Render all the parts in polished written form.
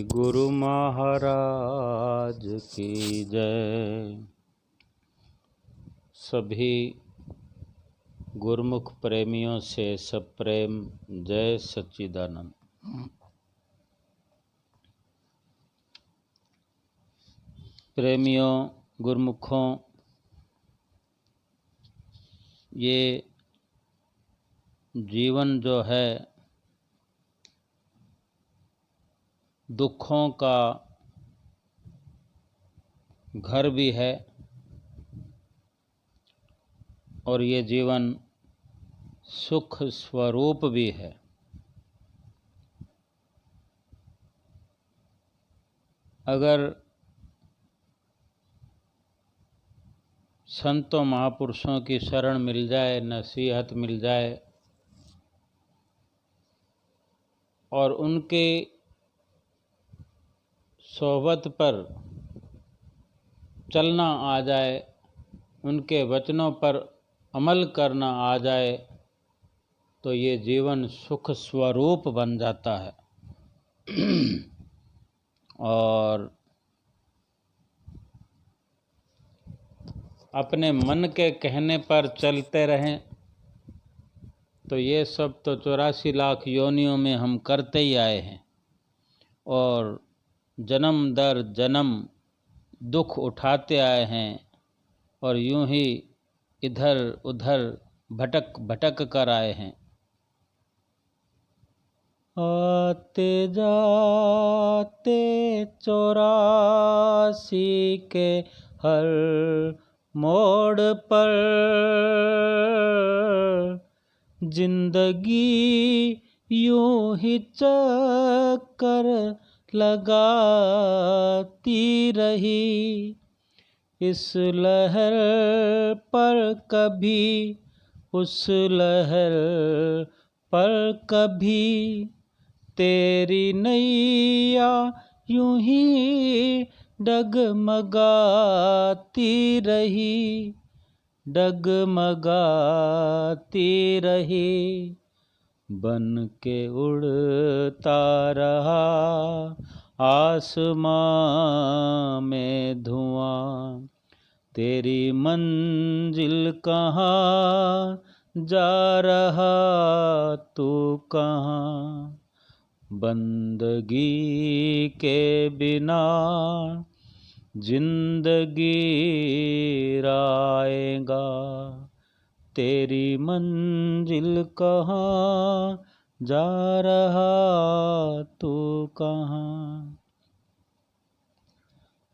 गुरु महाराज की जय। सभी गुरुमुख प्रेमियों से सब प्रेम जय सच्चिदानंद। प्रेमियों, गुरुमुखों, ये जीवन जो है दुखों का घर भी है और ये जीवन सुख स्वरूप भी है। अगर संतों महापुरुषों की शरण मिल जाए, नसीहत मिल जाए और उनके सोहबत पर चलना आ जाए, उनके वचनों पर अमल करना आ जाए तो ये जीवन सुख स्वरूप बन जाता है। और अपने मन के कहने पर चलते रहें तो ये सब तो 84 लाख योनियों में हम करते ही आए हैं और जन्म दर जन्म दुख उठाते आए हैं और यूं ही इधर उधर भटक भटक कर आए हैं। आते जाते 84 के हर मोड़ पर जिंदगी यूं ही चक्कर लगाती रही। इस लहर पर कभी उस लहर पर कभी तेरी नैया यूं ही डगमगाती रही, डगमगाती रही। बन के उड़ता रहा आसमां में धुआं, तेरी मंजिल कहाँ जा रहा तू कहाँ। बंदगी के बिना जिंदगी राएगा, तेरी मंजिल कहाँ जा रहा तू कहाँ।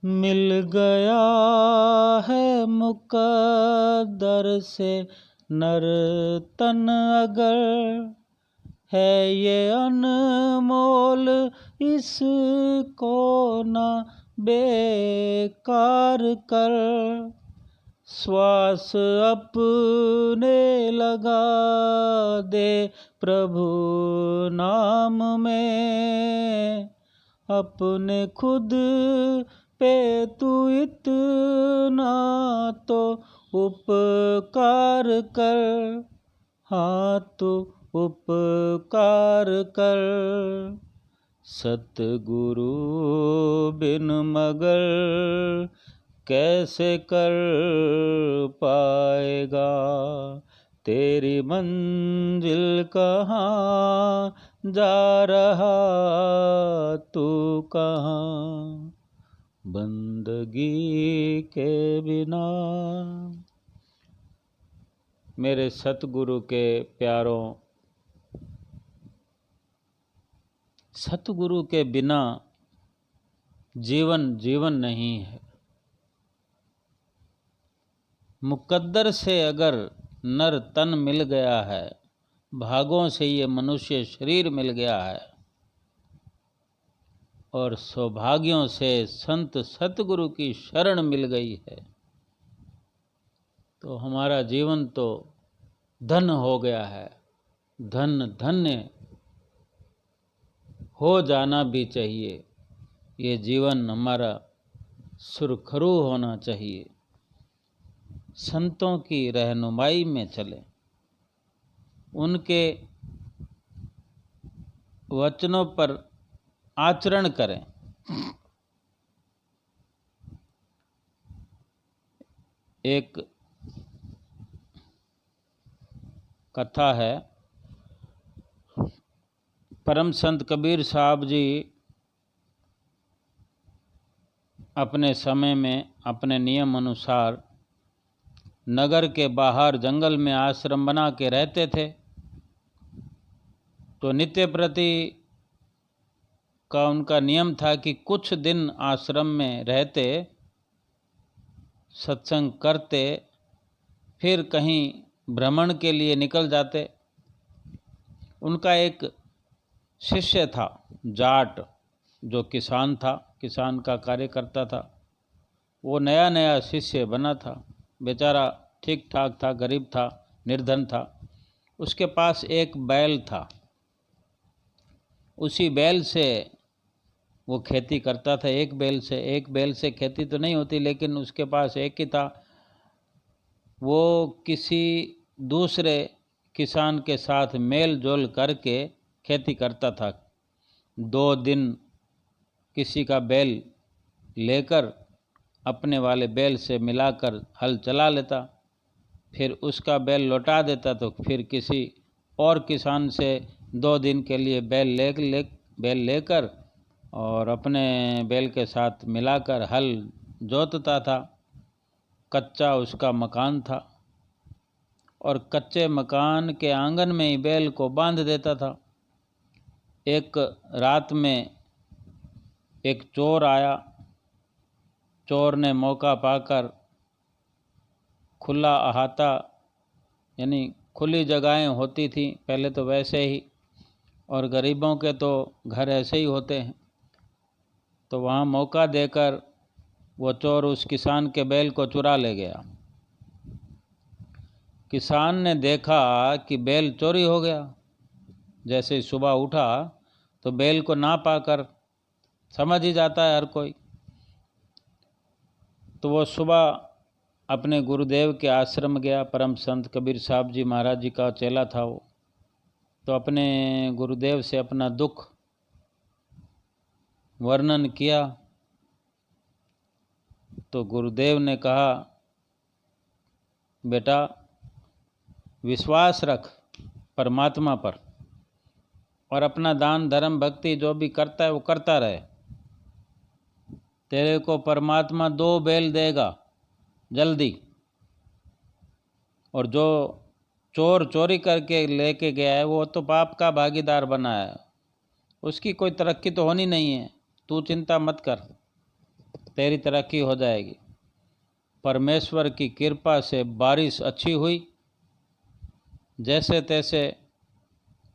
मिल गया है मुकद्दर से नर तन अगर, है ये अनमोल इसको ना बेकार कर। श्वास अपने लगा दे प्रभु नाम में, अपने खुद पे तू इतना तो उपकार कर। हाँ तू उपकार कर। सतगुरु बिन मगर कैसे कर पाएगा, तेरी मंजिल कहाँ जा रहा तू कहाँ। बंदगी के बिना। मेरे सतगुरु के प्यारों, सतगुरु के बिना जीवन जीवन नहीं है। मुकद्दर से अगर नर तन मिल गया है, भागों से ये मनुष्य शरीर मिल गया है और सौभाग्यों से संत सतगुरु की शरण मिल गई है तो हमारा जीवन तो धन हो गया है। धन धन्य हो जाना भी चाहिए। ये जीवन हमारा सुरखरू होना चाहिए। संतों की रहनुमाई में चलें, उनके वचनों पर आचरण करें एक कथा है, परम संत कबीर साहब जी अपने समय में अपने नियम अनुसार नगर के बाहर जंगल में आश्रम बना के रहते थे। तो नित्य प्रति का उनका नियम था कि कुछ दिन आश्रम में रहते, सत्संग करते, फिर कहीं भ्रमण के लिए निकल जाते। उनका एक शिष्य था जाट, जो किसान था, किसान का कार्य करता था। वो नया नया शिष्य बना था, बेचारा ठीक ठाक था, गरीब था, निर्धन था। उसके पास एक बैल था, उसी बैल से वो खेती करता था। एक बैल से खेती तो नहीं होती, लेकिन उसके पास एक ही था। वो किसी दूसरे किसान के साथ मेल जोल करके खेती करता था। 2 दिन किसी का बैल लेकर अपने वाले बैल से मिलाकर हल चला लेता, फिर उसका बैल लौटा देता, तो फिर किसी और किसान से 2 दिन के लिए बैल लेकर और अपने बैल के साथ मिलाकर हल जोतता था। कच्चा उसका मकान था और कच्चे मकान के आंगन में ही बैल को बांध देता था। एक रात में एक चोर आया। चोर ने मौका पाकर खुला अहाता, यानी खुली जगहें होती थी पहले तो वैसे ही, और गरीबों के तो घर ऐसे ही होते हैं, तो वहाँ मौका देकर वो चोर उस किसान के बैल को चुरा ले गया। किसान ने देखा कि बैल चोरी हो गया। जैसे ही सुबह उठा तो बैल को ना पाकर, समझ ही जाता है हर कोई, तो वो सुबह अपने गुरुदेव के आश्रम गया। परम संत कबीर साहब जी महाराज जी का चेला था वो। तो अपने गुरुदेव से अपना दुख वर्णन किया। तो गुरुदेव ने कहा, बेटा विश्वास रख परमात्मा पर, और अपना दान धर्म भक्ति जो भी करता है वो करता रहे। तेरे को परमात्मा 2 बैल देगा जल्दी। और जो चोर चोरी करके लेके गया है वो तो पाप का भागीदार बना है, उसकी कोई तरक्की तो होनी नहीं है। तू चिंता मत कर, तेरी तरक्की हो जाएगी। परमेश्वर की कृपा से बारिश अच्छी हुई। जैसे तैसे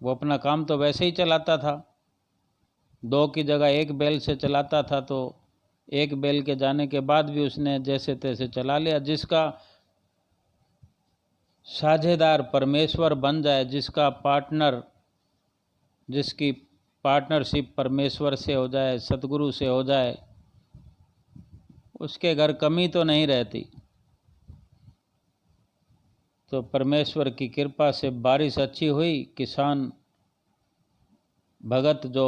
वो अपना काम तो वैसे ही चलाता था, 2 की जगह 1 बैल से चलाता था। तो 1 बैल के जाने के बाद भी उसने जैसे तैसे चला लिया। जिसका साझेदार परमेश्वर बन जाए, जिसका पार्टनर, जिसकी पार्टनरशिप परमेश्वर से हो जाए, सतगुरु से हो जाए, उसके घर कमी तो नहीं रहती। तो परमेश्वर की कृपा से बारिश अच्छी हुई। किसान भगत जो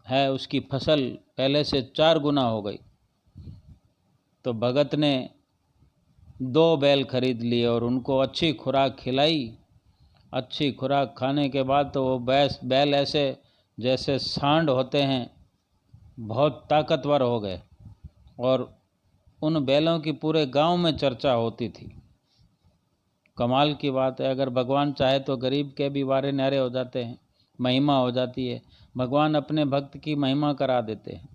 है उसकी फसल पहले से 4 गुना हो गई। तो भगत ने 2 बैल खरीद लिए और उनको अच्छी खुराक खिलाई। अच्छी खुराक खाने के बाद तो वो बैल ऐसे जैसे सांड होते हैं, बहुत ताकतवर हो गए। और उन बैलों की पूरे गांव में चर्चा होती थी। कमाल की बात है, अगर भगवान चाहे तो गरीब के भी वारे न्यारे हो जाते हैं, महिमा हो जाती है। भगवान अपने भक्त की महिमा करा देते हैं।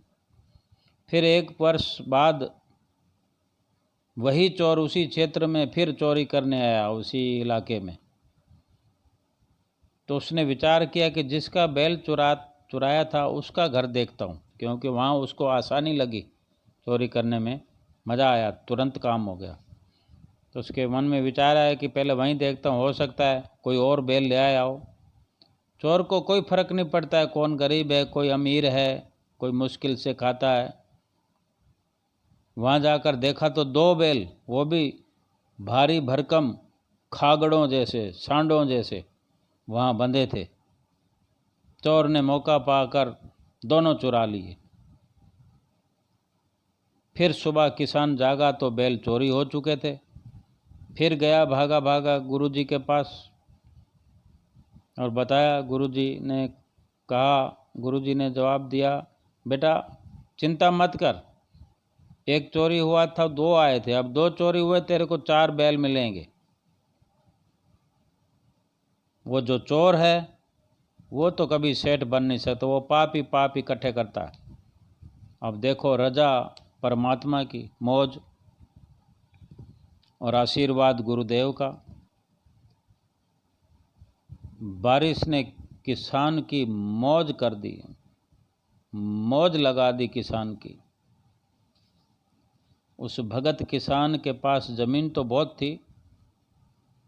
फिर 1 वर्ष बाद वही चोर उसी क्षेत्र में फिर चोरी करने आया, उसी इलाके में। तो उसने विचार किया कि जिसका बैल चुराया था उसका घर देखता हूँ, क्योंकि वहाँ उसको आसानी लगी चोरी करने में, मज़ा आया, तुरंत काम हो गया। तो उसके मन में विचार आया कि पहले वहीं देखता हूँ, हो सकता है कोई और बैल ले आया हो। चोर को कोई फर्क नहीं पड़ता है कौन गरीब है, कोई अमीर है, कोई मुश्किल से खाता है। वहाँ जाकर देखा तो 2 बैल, वो भी भारी भरकम खागड़ों जैसे, सांडों जैसे वहाँ बंधे थे। चोर ने मौका पाकर दोनों चुरा लिए। फिर सुबह किसान जागा तो बैल चोरी हो चुके थे। फिर गया भागा भागा गुरुजी के पास और बताया। गुरुजी ने कहा, गुरुजी ने जवाब दिया, बेटा चिंता मत कर, एक चोरी हुआ था, दो आए थे, अब दो चोरी हुए, तेरे को 4 बैल मिलेंगे। वो जो चोर है वो तो कभी सेठ बन नहीं सकता, वो पाप इकट्ठे करता है। अब देखो रजा परमात्मा की मौज और आशीर्वाद गुरुदेव का। बारिश ने किसान की मौज कर दी, मौज लगा दी किसान की। उस भगत किसान के पास ज़मीन तो बहुत थी,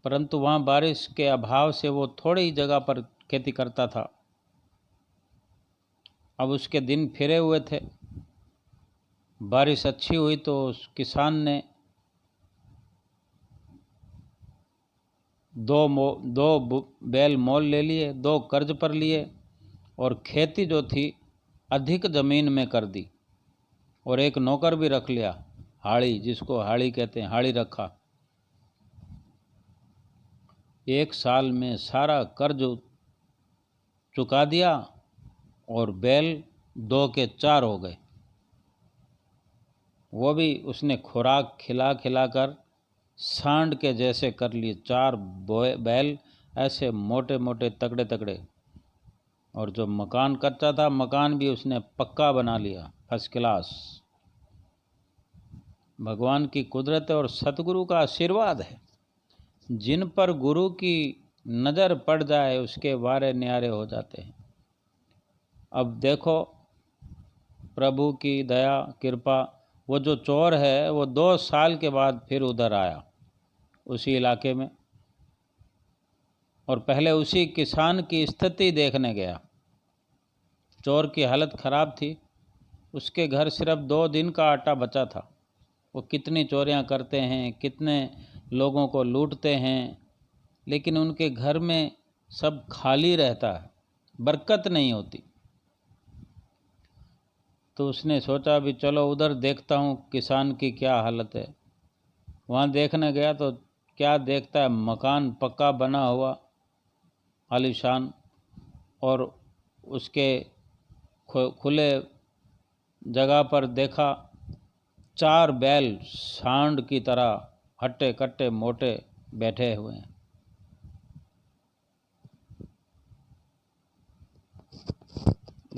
परंतु वहाँ बारिश के अभाव से वो थोड़ी ही जगह पर खेती करता था। अब उसके दिन फिरे हुए थे, बारिश अच्छी हुई तो उस किसान ने दो बैल मोल ले लिए, 2 कर्ज पर लिए और खेती जो थी अधिक ज़मीन में कर दी और एक नौकर भी रख लिया, हाड़ी, जिसको हाड़ी कहते हैं, हाड़ी रखा। 1 साल में सारा कर्ज चुका दिया और बैल 2 के 4 हो गए। वो भी उसने खुराक खिला खिला कर सांड के जैसे कर लिए, 4 बैल ऐसे मोटे मोटे तगड़े तगड़े। और जो मकान कच्चा था, मकान भी उसने पक्का बना लिया, फर्स्ट क्लास। भगवान की कुदरत और सतगुरु का आशीर्वाद है। जिन पर गुरु की नज़र पड़ जाए उसके वारे न्यारे हो जाते हैं। अब देखो प्रभु की दया कृपा, वो जो चोर है वो 2 साल के बाद फिर उधर आया उसी इलाके में, और पहले उसी किसान की स्थिति देखने गया। चोर की हालत ख़राब थी, उसके घर सिर्फ 2 दिन का आटा बचा था। वो कितनी चोरियां करते हैं, कितने लोगों को लूटते हैं, लेकिन उनके घर में सब खाली रहता है, बरकत नहीं होती। तो उसने सोचा भी चलो उधर देखता हूँ किसान की क्या हालत है। वहाँ देखने गया तो क्या देखता है, मकान पक्का बना हुआ आलीशान, और उसके खुले जगह पर देखा 4 बैल सांड की तरह हट्टे कट्टे मोटे बैठे हुए हैं।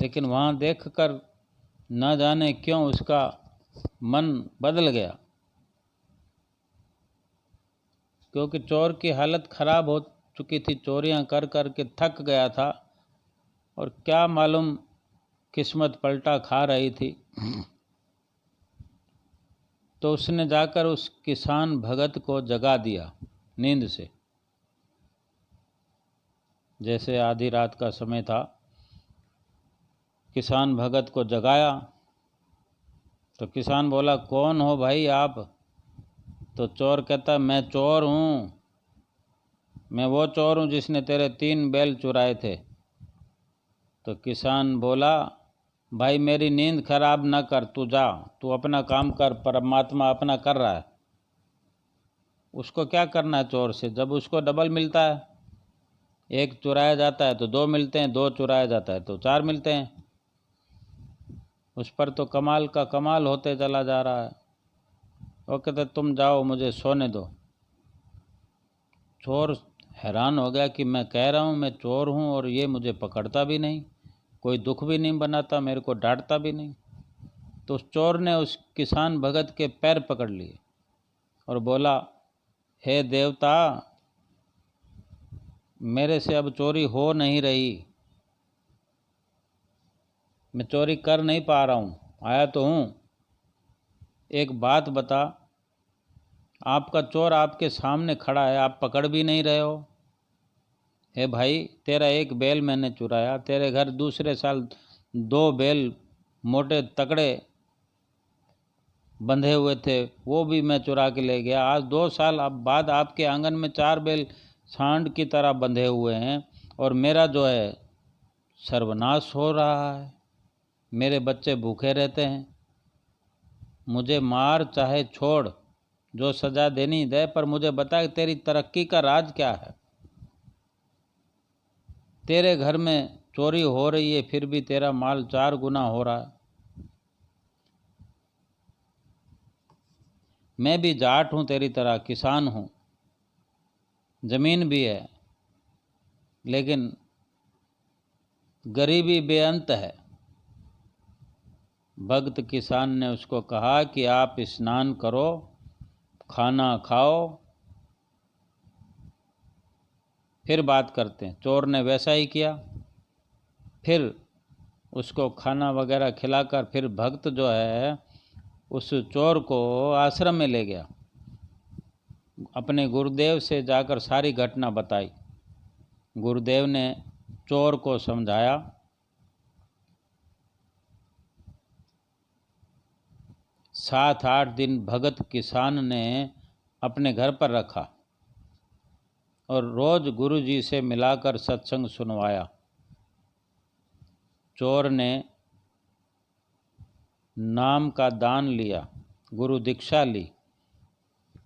लेकिन वहाँ देखकर न जाने क्यों उसका मन बदल गया, क्योंकि चोर की हालत खराब हो चुकी थी, चोरियां कर कर के थक गया था, और क्या मालूम किस्मत पलटा खा रही थी। तो उसने जाकर उस किसान भगत को जगा दिया नींद से। जैसे आधी रात का समय था, किसान भगत को जगाया तो किसान बोला, कौन हो भाई आप? तो चोर कहता, मैं चोर हूँ, मैं वो चोर हूँ जिसने तेरे 3 बैल चुराए थे। तो किसान बोला, भाई मेरी नींद खराब न कर, तू जा, तू अपना काम कर, परमात्मा अपना कर रहा है। उसको क्या करना है चोर से, जब उसको डबल मिलता है। 1 चुराया जाता है तो 2 मिलते हैं, 2 चुराया जाता है तो 4 मिलते हैं। उस पर तो कमाल का कमाल होते चला जा रहा है। वो कहते, तुम जाओ, मुझे सोने दो। चोर हैरान हो गया कि मैं कह रहा हूँ मैं चोर हूँ और ये मुझे पकड़ता भी नहीं, कोई दुख भी नहीं बनाता, मेरे को डांटता भी नहीं। तो उस चोर ने उस किसान भगत के पैर पकड़ लिए और बोला, हे देवता, मेरे से अब चोरी हो नहीं रही, मैं चोरी कर नहीं पा रहा हूँ, आया तो हूँ। एक बात बता, आपका चोर आपके सामने खड़ा है, आप पकड़ भी नहीं रहे हो। हे भाई, तेरा 1 बैल मैंने चुराया, तेरे घर दूसरे साल 2 बैल मोटे तकड़े बंधे हुए थे, वो भी मैं चुरा के ले गया। आज 2 साल अब बाद आपके आंगन में 4 बैल सांड की तरह बंधे हुए हैं, और मेरा जो है सर्वनाश हो रहा है, मेरे बच्चे भूखे रहते हैं, मुझे मार चाहे छोड़, जो सज़ा देनी दे, पर मुझे बता कि तेरी तरक्की का राज क्या है। तेरे घर में चोरी हो रही है फिर भी तेरा माल 4 गुना हो रहा है। मैं भी जाट हूँ तेरी तरह, किसान हूँ, ज़मीन भी है, लेकिन गरीबी बेअंत है। भक्त किसान ने उसको कहा कि आप स्नान करो, खाना खाओ, फिर बात करते हैं। चोर ने वैसा ही किया। फिर उसको खाना वगैरह खिलाकर फिर भक्त जो है उस चोर को आश्रम में ले गया। अपने गुरुदेव से जाकर सारी घटना बताई। गुरुदेव ने चोर को समझाया। 7-8 दिन भगत किसान ने अपने घर पर रखा और रोज गुरु जी से मिलाकर सत्संग सुनवाया। चोर ने नाम का दान लिया, गुरु दीक्षा ली।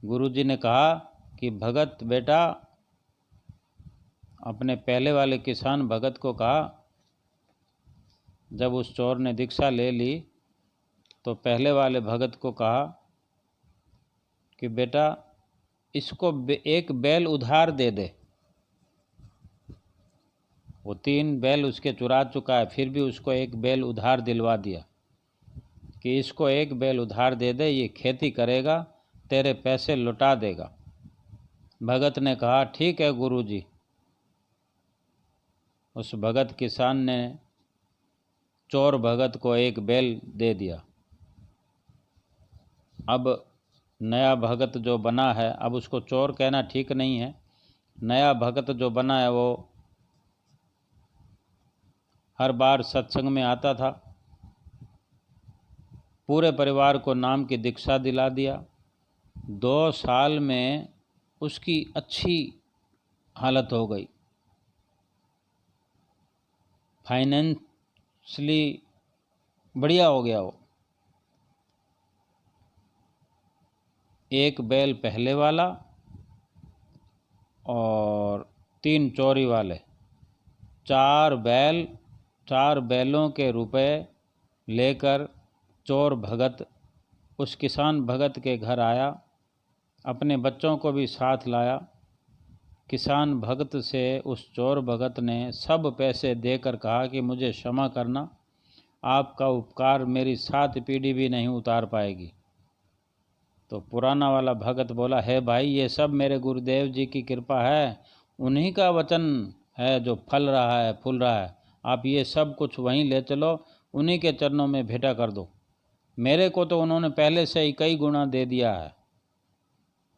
गुरु जी ने कहा कि भगत बेटा, अपने पहले वाले किसान भगत को कहा, जब उस चोर ने दीक्षा ले ली तो पहले वाले भगत को कहा कि बेटा इसको एक बैल उधार दे दे। वो 3 बैल उसके चुरा चुका है, फिर भी उसको एक बैल उधार दिलवा दिया कि इसको एक बैल उधार दे दे, ये खेती करेगा, तेरे पैसे लौटा देगा। भगत ने कहा ठीक है गुरुजी। उस भगत किसान ने चोर भगत को एक बैल दे दिया। अब नया भगत जो बना है, अब उसको चोर कहना ठीक नहीं है, नया भगत जो बना है वो हर बार सत्संग में आता था, पूरे परिवार को नाम की दीक्षा दिला दिया। 2 साल में उसकी अच्छी हालत हो गई, फाइनेंशली बढ़िया हो गया वो। एक बैल पहले वाला और 3 चोरी वाले, 4 बैल, 4 बैलों के रुपए लेकर चोर भगत उस किसान भगत के घर आया, अपने बच्चों को भी साथ लाया। किसान भगत से उस चोर भगत ने सब पैसे देकर कहा कि मुझे क्षमा करना, आपका उपकार मेरी 7 पीढ़ी भी नहीं उतार पाएगी। तो पुराना वाला भगत बोला, है भाई, ये सब मेरे गुरुदेव जी की कृपा है, उन्हीं का वचन है जो फल रहा है, फूल रहा है। आप ये सब कुछ वहीं ले चलो, उन्हीं के चरणों में भेंटा कर दो। मेरे को तो उन्होंने पहले से ही कई गुना दे दिया है,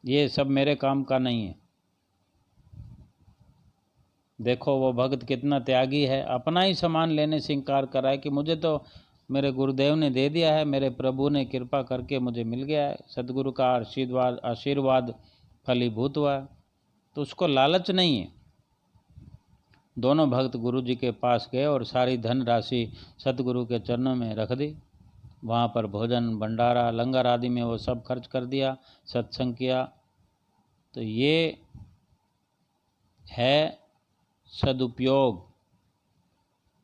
ये सब मेरे काम का नहीं है। देखो वो भक्त कितना त्यागी है, अपना ही सामान लेने से इनकार कर रहा है कि मुझे तो मेरे गुरुदेव ने दे दिया है, मेरे प्रभु ने कृपा करके मुझे मिल गया है, सदगुरु का आशीर्वाद फलीभूत हुआ है, तो उसको लालच नहीं है। दोनों भक्त गुरु जी के पास गए और सारी धन राशि सतगुरु के चरणों में रख दी। वहाँ पर भोजन भंडारा लंगर आदि में वो सब खर्च कर दिया, सत्संग किया। तो ये है सदुपयोग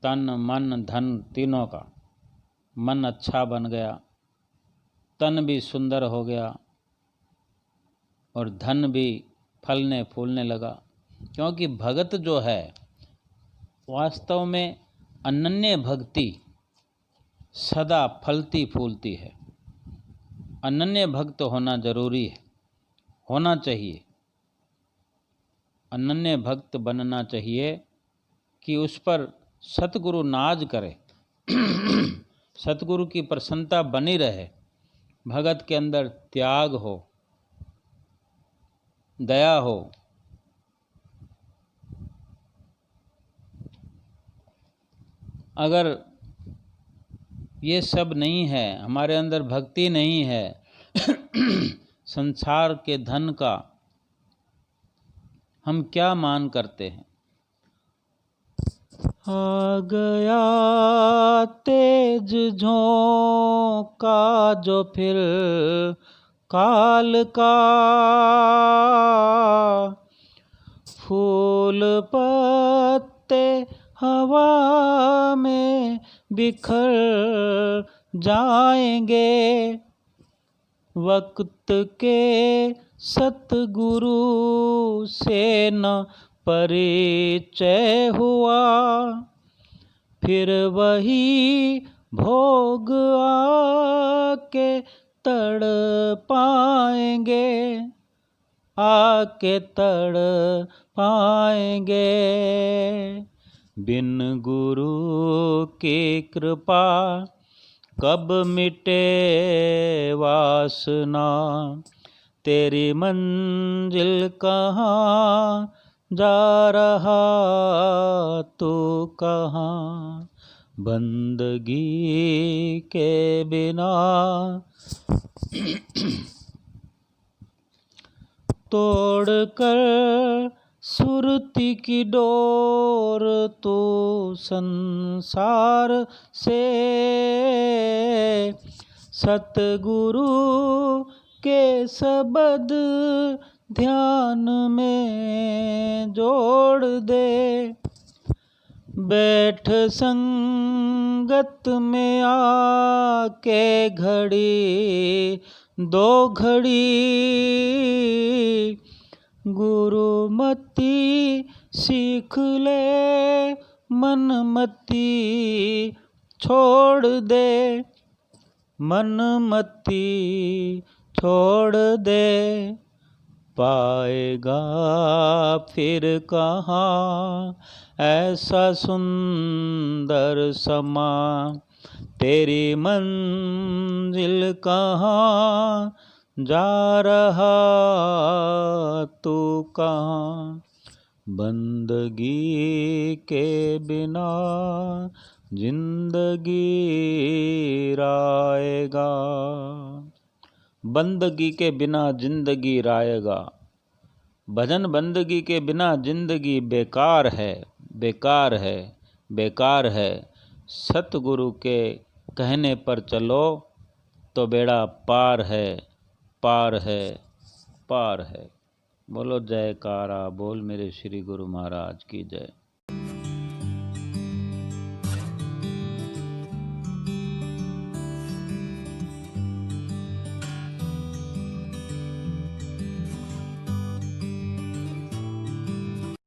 तन मन धन तीनों का। मन अच्छा बन गया, तन भी सुंदर हो गया और धन भी फलने फूलने लगा। क्योंकि भगत जो है वास्तव में अनन्य भक्ति सदा फलती फूलती है। अनन्य भक्त होना जरूरी है, होना चाहिए। अनन्य भक्त बनना चाहिए कि उस पर सतगुरु नाज करे, सतगुरु की प्रसन्नता बनी रहे, भगत के अंदर त्याग हो, दया हो। अगर ये सब नहीं है, हमारे अंदर भक्ति नहीं है, संसार के धन का हम क्या मान करते हैं। आ गया तेज झोंका का जो फिर काल का, फूल पत्ते हवा में बिखर जाएंगे, वक्त के सतगुरु से न परिचय हुआ, फिर वही भोग आके तड़ पाएंगे, आके तड़ पाएंगे। बिन गुरु की कृपा कब मिटे वासना, तेरी मंजिल कहाँ, जा रहा तू कहाँ। बंदगी के बिना तोड़ कर सुरती की डोर तू संसार से, सतगुरु के शब्द ध्यान में जोड़ दे, बैठ संगत में आके घड़ी दो घड़ी, गुरुमति सीख ले, मनमति छोड़ दे, मनमति छोड़ दे। पाएगा फिर कहाँ ऐसा सुंदर समा, तेरी मंजिल कहाँ, जा रहा तू कहाँ। बंदगी के बिना जिंदगी राएगा, बंदगी के बिना जिंदगी राएगा। भजन बंदगी के बिना जिंदगी बेकार है, बेकार है, बेकार है। सतगुरु के कहने पर चलो तो बेड़ा पार है, पार है, पार है। बोलो जयकारा बोल मेरे श्री गुरु महाराज की जय।